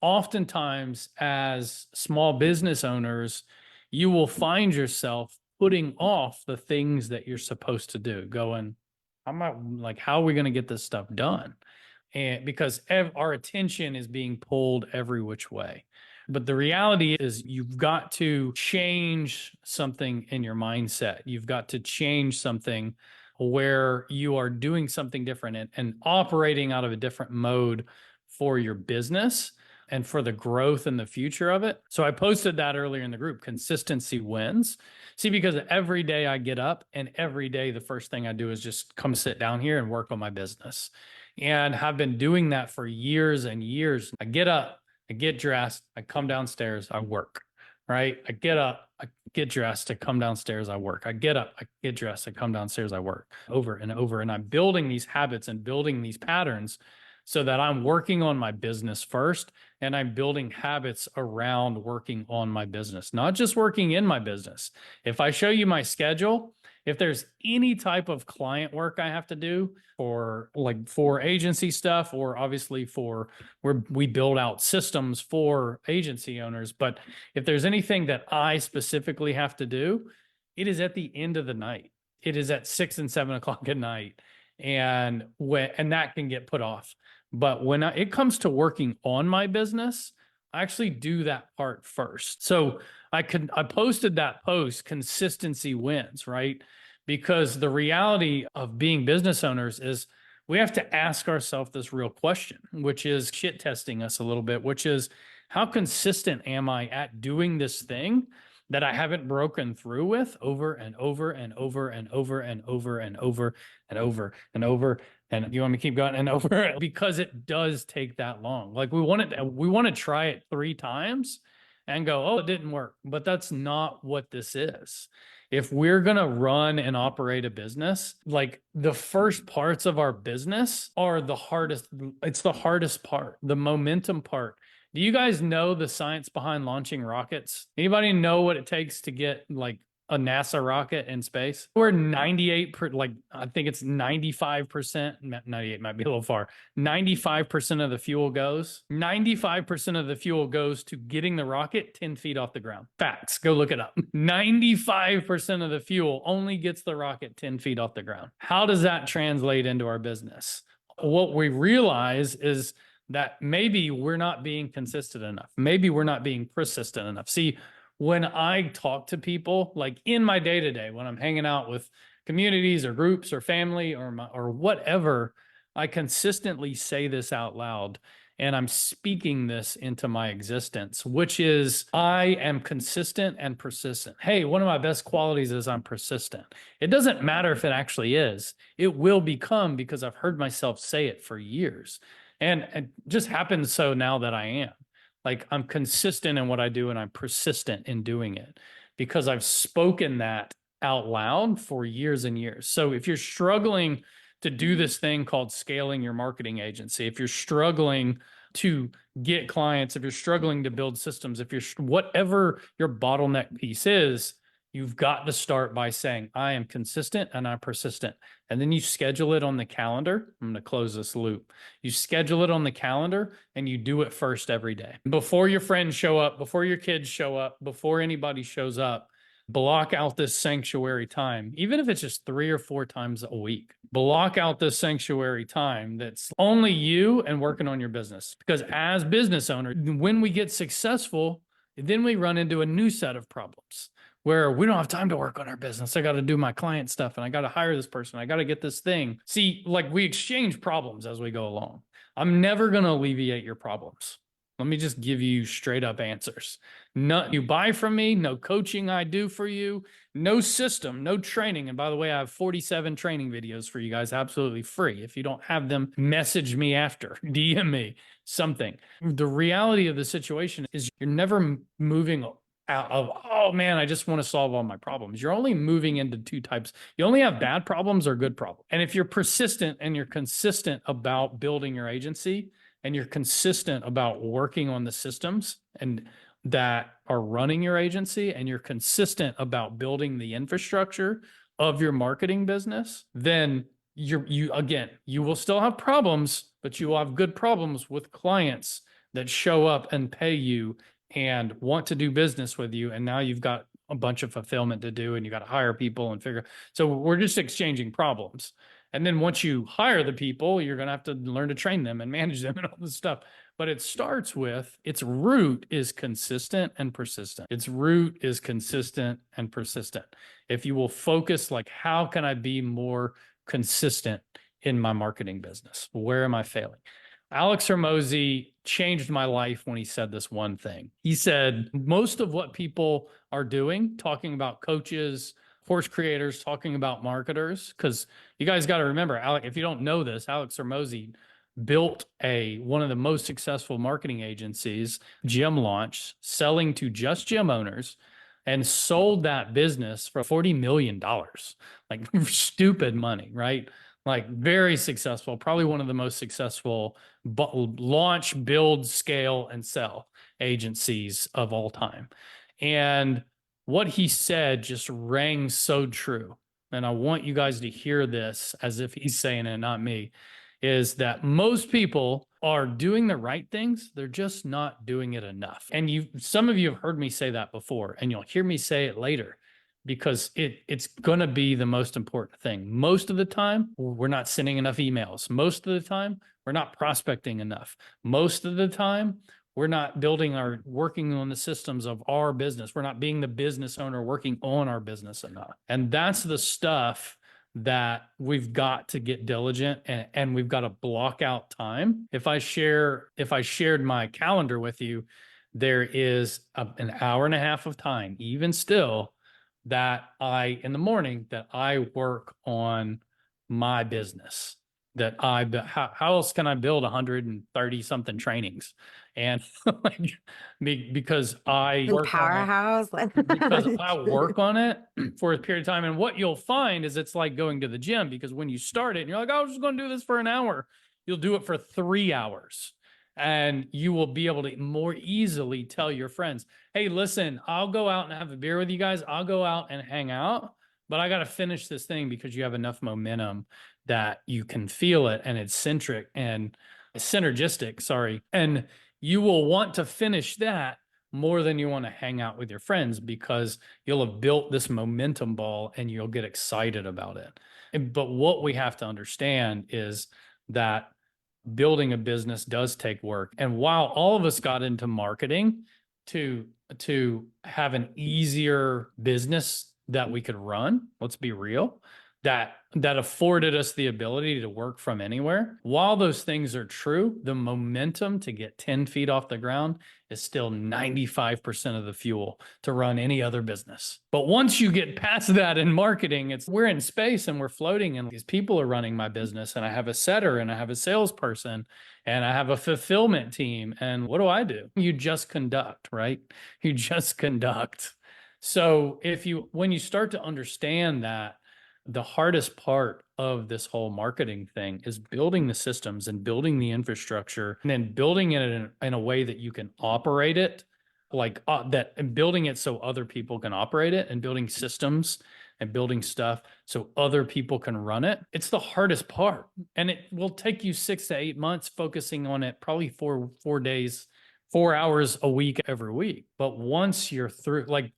oftentimes as small business owners, you will find yourself putting off the things that you're supposed to do, going, I'm not like, how are we going to get this stuff done? And because our attention is being pulled every which way. But the reality is, you've got to change something in your mindset. You've got to change something where you are doing something different and operating out of a different mode for your business and for the growth and the future of it. So I posted that earlier in the group: consistency wins. See, because every day I get up and every day the first thing I do is just come sit down here and work on my business. And have been doing that for years and years. I get up, I get dressed, I come downstairs, I work, right? I get up, I get dressed, I come downstairs, I work. I get up, I get dressed, I come downstairs, I work over and over. And I'm building these habits and building these patterns so that I'm working on my business first, and I'm building habits around working on my business, not just working in my business. If I show you my schedule, if there's any type of client work I have to do for agency stuff, or obviously for where we build out systems for agency owners, but if there's anything that I specifically have to do, it is at the end of the night. It is at 6 and 7 o'clock at night. And that can get put off. But when it comes to working on my business, I actually do that part first. So I posted that post, consistency wins, right? Because the reality of being business owners is we have to ask ourselves this real question, which is shit testing us a little bit, which is, how consistent am I at doing this thing that I haven't broken through with over and over and over and over and over and over and over and over? And you want me to keep going and over? Because it does take that long. Like we want to try it 3 times and go, oh, it didn't work. But that's not what this is. If we're going to run and operate a business, like the first parts of our business are the hardest. It's the hardest part, the momentum part. Do you guys know the science behind launching rockets? Anybody know what it takes to get like a NASA rocket in space? We're 98, I think it's 95%, 98 might be a little far. 95% of the fuel goes. 95% of the fuel goes to getting the rocket 10 feet off the ground. Facts, go look it up. 95% of the fuel only gets the rocket 10 feet off the ground. How does that translate into our business? What we realize is that maybe we're not being consistent enough. Maybe we're not being persistent enough. See, when I talk to people, like in my day-to-day, when I'm hanging out with communities or groups or family or whatever, I consistently say this out loud, and I'm speaking this into my existence, which is, I am consistent and persistent. Hey, one of my best qualities is I'm persistent. It doesn't matter if it actually is. It will become, because I've heard myself say it for years. And it just happens so now that I am. Like, I'm consistent in what I do and I'm persistent in doing it because I've spoken that out loud for years and years. So if you're struggling to do this thing called scaling your marketing agency, if you're struggling to get clients, if you're struggling to build systems, if you're whatever your bottleneck piece is, you've got to start by saying, I am consistent and I'm persistent. And then you schedule it on the calendar. I'm going to close this loop. You schedule it on the calendar and you do it first every day. Before your friends show up, before your kids show up, before anybody shows up, block out this sanctuary time, even if it's just 3 or 4 times a week. Block out this sanctuary time that's only you and working on your business. Because as business owners, when we get successful, then we run into a new set of problems where we don't have time to work on our business. I got to do my client stuff and I got to hire this person. I got to get this thing. See, like, we exchange problems as we go along. I'm never going to alleviate your problems. Let me just give you straight up answers. No, you buy from me, no coaching I do for you, no system, no training. And by the way, I have 47 training videos for you guys, absolutely free. If you don't have them, message me after, DM me something. The reality of the situation is you're never moving out of, oh man, I just want to solve all my problems. You're only moving into 2 types. You only have bad problems or good problems. And if you're persistent and you're consistent about building your agency, and you're consistent about working on the systems and that are running your agency, and you're consistent about building the infrastructure of your marketing business, then you will still have problems, but you will have good problems with clients that show up and pay you and want to do business with you. And now you've got a bunch of fulfillment to do and you got to hire people and figure. So we're just exchanging problems. And then once you hire the people, you're going to have to learn to train them and manage them and all this stuff. But it starts with its root is consistent and persistent. Its root is consistent and persistent. If you will focus, like, how can I be more consistent in my marketing business? Where am I failing? Alex Hormozi changed my life when he said this one thing. He said, most of what people are doing, talking about coaches, course creators, talking about marketers, because you guys got to remember, Alex, if you don't know this, Alex Hormozi built one of the most successful marketing agencies, Gym Launch, selling to just gym owners, and sold that business for $40 million. Like stupid money, right? Like very successful, probably one of the most successful launch, build, scale, and sell agencies of all time. And what he said just rang so true. And I want you guys to hear this as if he's saying it, not me, is that most people are doing the right things. They're just not doing it enough. And some of you have heard me say that before, and you'll hear me say it later, because it's going to be the most important thing. Most of the time, we're not sending enough emails. Most of the time, we're not prospecting enough. Most of the time, we're not working on the systems of our business. We're not being the business owner working on our business enough. And that's the stuff that we've got to get diligent, and we've got to block out time. If I shared my calendar with you, there is an hour and a half of time, even still, that in the morning, that I work on my business. How else can I build 130 something trainings? And like, because I work Powerhouse. because I work on it for a period of time. And what you'll find is it's like going to the gym, because when you start it and you're like, oh, I was just going to do this for an hour, you'll do it for 3 hours. And you will be able to more easily tell your friends, hey, listen, I'll go out and have a beer with you guys. I'll go out and hang out, but I got to finish this thing, because you have enough momentum that you can feel it, and it's synergistic, sorry. And you will want to finish that more than you want to hang out with your friends, because you'll have built this momentum ball and you'll get excited about it. But what we have to understand is that building a business does take work. And while all of us got into marketing to have an easier business that we could run, let's be real, that afforded us the ability to work from anywhere. While those things are true, the momentum to get 10 feet off the ground is still 95% of the fuel to run any other business. But once you get past that in marketing, we're in space and we're floating, and these people are running my business, and I have a setter and I have a salesperson and I have a fulfillment team. And what do? You just conduct, right? You just conduct. So when you start to understand that, the hardest part of this whole marketing thing is building the systems and building the infrastructure, and then building it in a way that you can operate it, like that, and building it so other people can operate it, and building systems and building stuff so other people can run it. It's the hardest part. And it will take you 6 to 8 months focusing on it, probably 4 hours a week every week. But once you're through, like,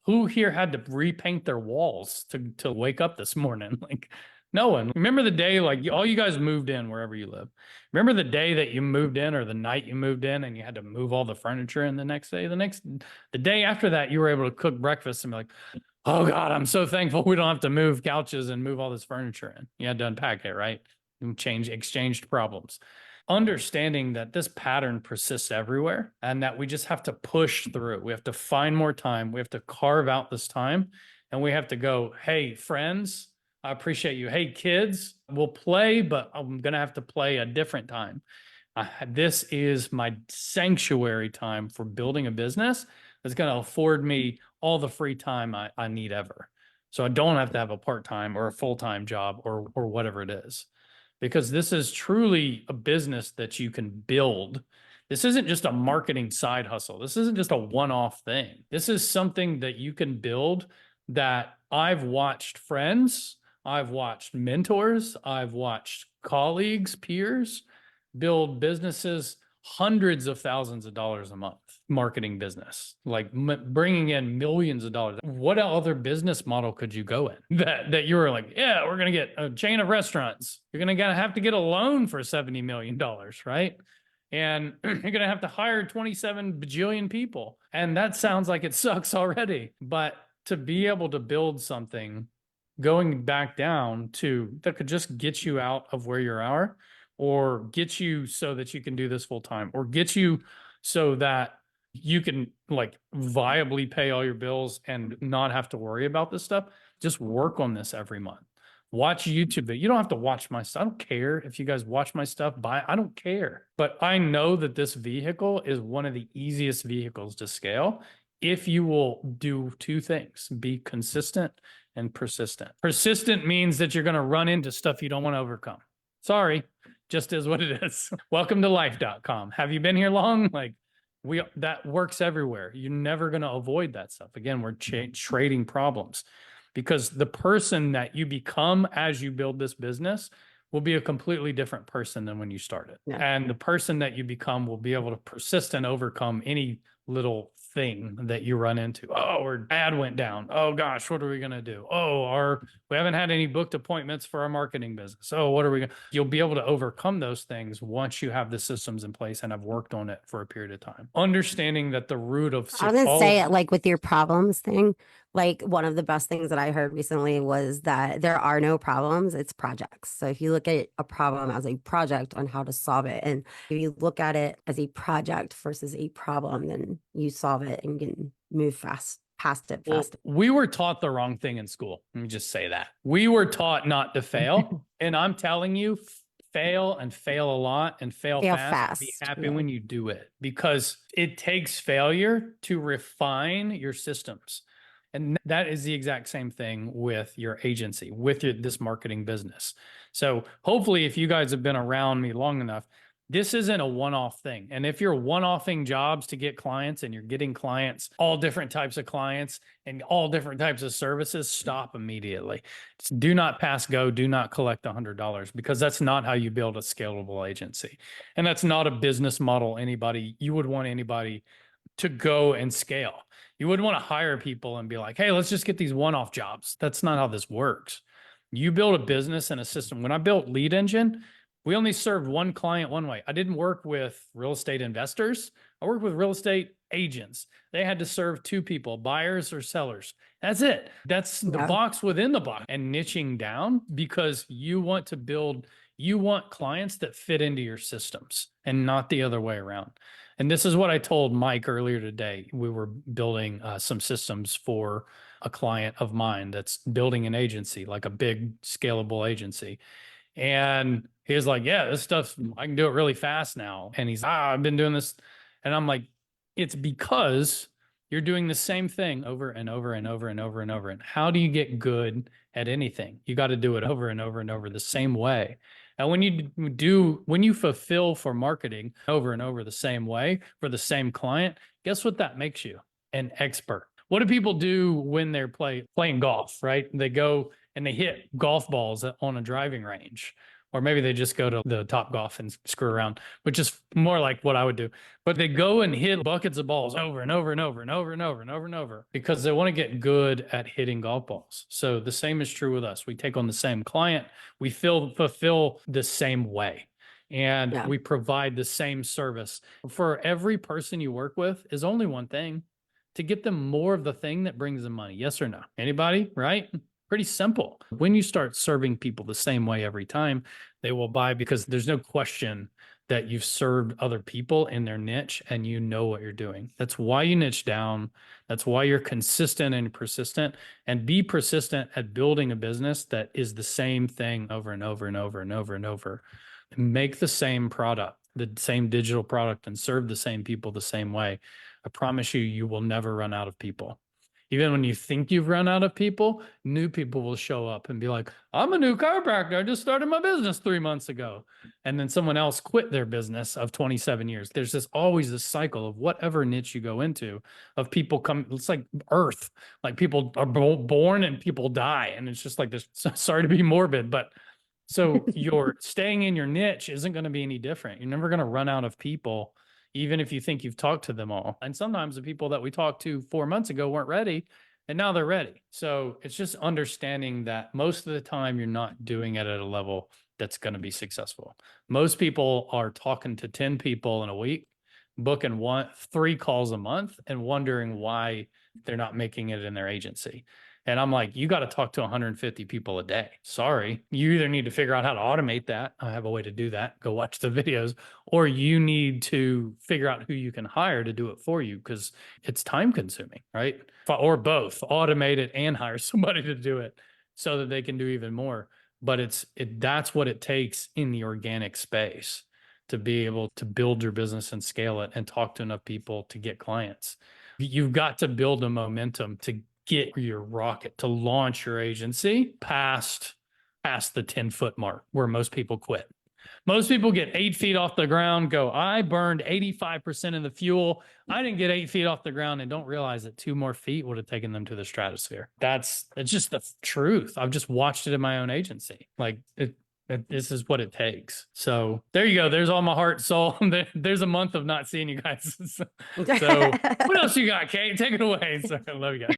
who here had to repaint their walls to wake up this morning? Like, no one. Remember the day, like, all you guys moved in wherever you live. Remember the day that you moved in, or the night you moved in, and you had to move all the furniture in the next day? The day after that, you were able to cook breakfast and be like, oh God, I'm so thankful we don't have to move couches and move all this furniture in. You had to unpack it, right? And exchanged problems. Understanding that this pattern persists everywhere, and that we just have to push through. We have to find more time. We have to carve out this time, and we have to go, hey, friends, I appreciate you. Hey, kids, we'll play, but I'm going to have to play a different time. This is my sanctuary time for building a business that's going to afford me all the free time I need ever. So I don't have to have a part-time or a full-time job or whatever it is. Because this is truly a business that you can build. This isn't just a marketing side hustle. This isn't just a one-off thing. This is something that you can build, that I've watched friends, I've watched mentors, I've watched colleagues, peers build businesses hundreds of thousands of dollars a month marketing business, like bringing in millions of dollars. What other business model could you go in that you were like, yeah, we're going to get a chain of restaurants. You're going to have to get a loan for $70 million, right? And you're going to have to hire 27 bajillion people. And that sounds like it sucks already. But to be able to build something going back down to that could just get you out of where you are, or get you so that you can do this full time, or get you so that you can like viably pay all your bills and not have to worry about this stuff. Just work on this every month. Watch YouTube. You don't have to watch my stuff. I don't care if you guys watch my stuff. I don't care. But I know that this vehicle is one of the easiest vehicles to scale if you will do two things: be consistent and persistent. Persistent means that you're going to run into stuff you don't want to overcome. Sorry, just is what it is. Welcome to life.com. Have you been here long? Like that works everywhere. You're never going to avoid that stuff. Again, we're trading problems, because the person that you become as you build this business will be a completely different person than when you started. Yeah. And the person that you become will be able to persist and overcome any little thing that you run into. Oh, our ad went down. Oh gosh, what are we going to do? Oh, we haven't had any booked appointments for our marketing business. Oh, what are we going to? You'll be able to overcome those things once you have the systems in place and have worked on it for a period of time. Understanding that the root of I was going to say it like with your problems thing. Like one of the best things that I heard recently was that there are no problems, it's projects. So if you look at a problem as a project on how to solve it, and if you look at it as a project versus a problem, then you solve it and can move past it fast. We were taught the wrong thing in school. Let me just say that. We were taught not to fail. And I'm telling you, fail and fail a lot and fail fast. Be happy when you do it, because it takes failure to refine your systems. And that is the exact same thing with your agency, with this marketing business. So hopefully, if you guys have been around me long enough, this isn't a one-off thing. And if you're one-offing jobs to get clients, and you're getting clients, all different types of clients and all different types of services, stop immediately. Do not pass go. Do not collect $100, because that's not how you build a scalable agency. And that's not a business model you would want anybody to go and scale. You wouldn't want to hire people and be like, hey, let's just get these one-off jobs. That's not how this works. You build a business and a system. When I built Lead Engine, we only served one client one way. I didn't work with real estate investors. I worked with real estate agents. They had to serve two people, buyers or sellers. That's it. That's the box within the box. And niching down, because you want clients that fit into your systems and not the other way around. And this is what I told Mike earlier today. We were building some systems for a client of mine that's building an agency, like a big scalable agency. And he was like, yeah, this stuff, I can do it really fast now. And he's, I've been doing this. And I'm like, it's because you're doing the same thing over and over and over and over and over. And how do you get good at anything? You got to do it over and over and over the same way. And when you fulfill for marketing over and over the same way for the same client, guess what that makes you? An expert. What do people do when they're playing golf, right? They go and they hit golf balls on a driving range. Or maybe they just go to the Top Golf and screw around, which is more like what I would do. But they go and hit buckets of balls over and over and over and over and over and over and over, because they want to get good at hitting golf balls. So the same is true with us. We take on the same client. We fulfill the same way. And we provide the same service. For every person you work with is only one thing: to get them more of the thing that brings them money. Yes or no? Anybody, right? Pretty simple. When you start serving people the same way every time, they will buy, because there's no question that you've served other people in their niche and you know what you're doing. That's why you niche down. That's why you're consistent and persistent, and be persistent at building a business that is the same thing over and over and over and over and over. Make the same product, the same digital product, and serve the same people the same way. I promise you, you will never run out of people. Even when you think you've run out of people, new people will show up and be like, I'm a new chiropractor. I just started my business 3 months ago. And then someone else quit their business of 27 years. There's always this cycle of whatever niche you go into, of people come. It's like Earth. Like people are born and people die. And it's just like this. Sorry to be morbid, but So your staying in your niche isn't going to be any different. You're never going to run out of people, even if you think you've talked to them all. And sometimes the people that we talked to 4 months ago weren't ready, and now they're ready. So it's just understanding that most of the time you're not doing it at a level that's going to be successful. Most people are talking to 10 people in a week, booking 3 calls a month, and wondering why they're not making it in their agency. And I'm like, you got to talk to 150 people a day. Sorry. You either need to figure out how to automate that. I have a way to do that. Go watch the videos, or you need to figure out who you can hire to do it for you because it's time consuming, right? Or both, automate it and hire somebody to do it so that they can do even more. But that's what it takes in the organic space to be able to build your business and scale it and talk to enough people to get clients. You've got to build a momentum to get your rocket, to launch your agency past the 10-foot mark where most people quit. Most people get 8 feet off the ground, go, I burned 85% of the fuel. I didn't get 8 feet off the ground and don't realize that 2 more feet would have taken them to the stratosphere. It's just the truth. I've just watched it in my own agency. This is what it takes. So there you go. There's all my heart, soul. There's a month of not seeing you guys. So what else you got, Kate? Take it away. So I love you guys.